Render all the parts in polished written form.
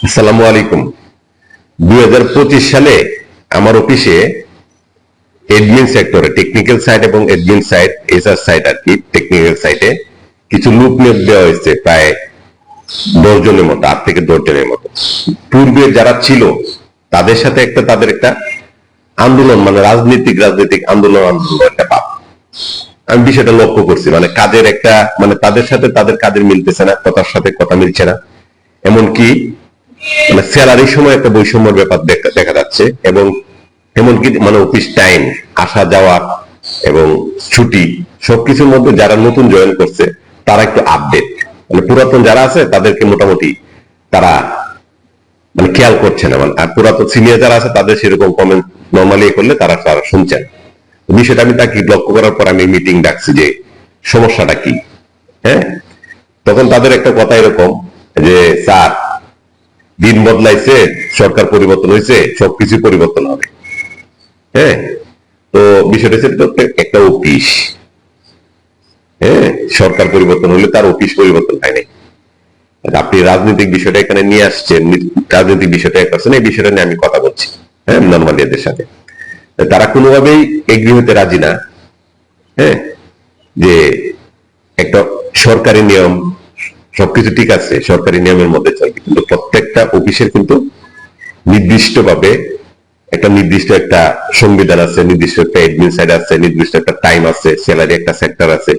আসসালামু আলাইকুম। 2025 সালে আমার অফিসে এডমিন সেক্টরে টেকনিক্যাল সাইড এবং এডমিন সাইড এসআর সাইড আর কি টেকনিক্যাল সাইডে কিছু লোক নিয়োগ দেওয়া হয়েছে প্রায় 10 জনের মতো, 8 থেকে 10 জনের মতো। পূর্বে যারা ছিল তাদের সাথে তাদের একটা আন্দোলন, মানে রাজনৈতিক আন্দোলন একটা ভাব আমি বিষয়টা লক্ষ্য করছি। মানে কাজের একটা, মানে তাদের সাথে তাদের কাজের মিলতেছে না, কথার সাথে কথা মিলছে না। এমনকি মানে স্যালারির সময় একটা বৈষম্যের ব্যাপার দেখা যাচ্ছে, এবং এমনকি মানে অফিস টাইম, আসা যাওয়া এবং ছুটি সবকিছুর মধ্যে যারা নতুন জয়েন করছে তারা একটু আপডেট, মানে পুরাতন যারা আছে তাদেরকে মোটামুটি তারা মানে খেয়াল করছে না। মানে আর পুরাতন সিনিয়র যারা আছে তাদের সেরকম কমেন্ট নর্মালি করলে তারা তারা শুনছেন। বিষয়টা আমি তাকে লক্ষ্য করার পর আমি মিটিং ডাকছি যে সমস্যাটা কি। হ্যাঁ, তখন তাদের একটা কথা এরকম যে স্যার, দিন বদলাইছে, সরকার পরিবর্তন হয়েছে, সবকিছু পরিবর্তন হবে। হ্যাঁ, তো বিষয়টা হচ্ছে একটা অফিস। হ্যাঁ, সরকার পরিবর্তন হলে তার অফিস পরিবর্তন হয় নাই। আপনি রাজনৈতিক বিষয়টা এখানে নিয়ে আসছেন, রাজনৈতিক বিষয়টা করছেন, এই বিষয়টা নিয়ে আমি কথা বলছি। হ্যাঁ, নর্মালি এদের সাথে তারা কোনোভাবেই এগ্রি হতে রাজি না। হ্যাঁ, যে একটা সরকারি নিয়ম, সবকিছু ঠিক আছে, সরকারি নিয়মের মধ্যে চলবে, কিন্তু প্রত্যেকটা অফিসের কিন্তু নির্দিষ্টভাবে একটা নির্দিষ্ট একটা সংবিধান আছে, নির্দিষ্ট একটা এডমিন সাইড আছে, নির্দিষ্ট একটা টাইম আছে, স্যালারি একটা সেক্টর আছে,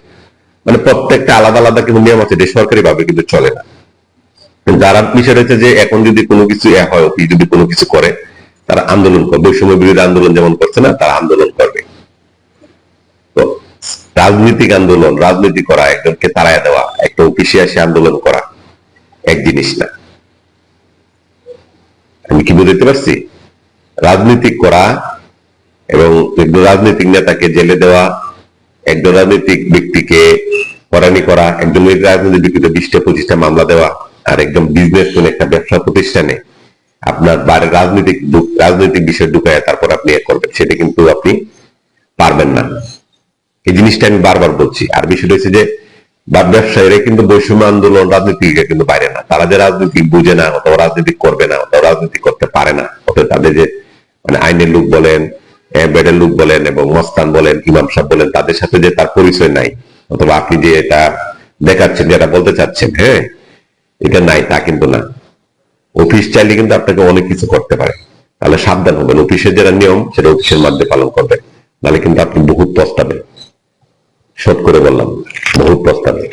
মানে প্রত্যেকটা আলাদা আলাদা কিন্তু নিয়ম আছে, যে সরকারি ভাবে কিন্তু চলে না। যারা বিষয় হচ্ছে যে এখন যদি কোনো কিছু হয়, অফিস যদি কোনো কিছু করে তারা আন্দোলন করবে, বৈষম্য বিরোধী আন্দোলন যেমন করছে না, তারা আন্দোলন করবে। তো রাজনৈতিক আন্দোলন, রাজনীতি করা, একজনকে তাড়ায় দেওয়া, একটা অফিসে এসে আন্দোলন করা এক জিনিস না। আমি কি বুঝতে পারছি? রাজনীতি করা এবং একজন রাজনৈতিক নেতাকে জেলে দেওয়া, একজন রাজনৈতিক ব্যক্তিকে হয়রানি করা, একজন রাজনৈতিক ব্যক্তিকে 20টা-25টা মামলা দেওয়া, আর একদম বিজনেস কোন একটা ব্যবসা প্রতিষ্ঠানে আপনার বাইরে রাজনৈতিক বিষয় ঢুকায় তারপর আপনি করবেন, সেটা কিন্তু আপনি পারবেন না। এই জিনিসটা আমি বারবার বলছি। আর বিষয়টা হচ্ছে যে ব্যবসায়ীরা কিন্তু বৈষম্য আন্দোলন রাজনীতিকে কিন্তু বাইরে না, তারা যে রাজনীতি বুঝে না, অথবা রাজনীতি করবে না, অথবা রাজনীতি করতে পারে না, অথবা তাদের যে মানে আইনের লোক বলেন, বেডের লোক বলেন এবং মস্তান বলেন, ইমাম সাহেব বলেন, তাদের সাথে যে তার পরিচয় নাই, অথবা আপনি যে এটা দেখাচ্ছেন, যেটা বলতে চাচ্ছেন, হ্যাঁ, এটা নাই তা কিন্তু না। অফিস চাইলে কিন্তু আপনাকে অনেক কিছু করতে পারে। তাহলে সাবধান হবেন, অফিসের যেটা নিয়ম সেটা অফিসের মধ্যে পালন করবেন, নাহলে কিন্তু আপনি বহুত পস্তাবেন। শোধ করে বললাম, বহুত পস্তাবেন।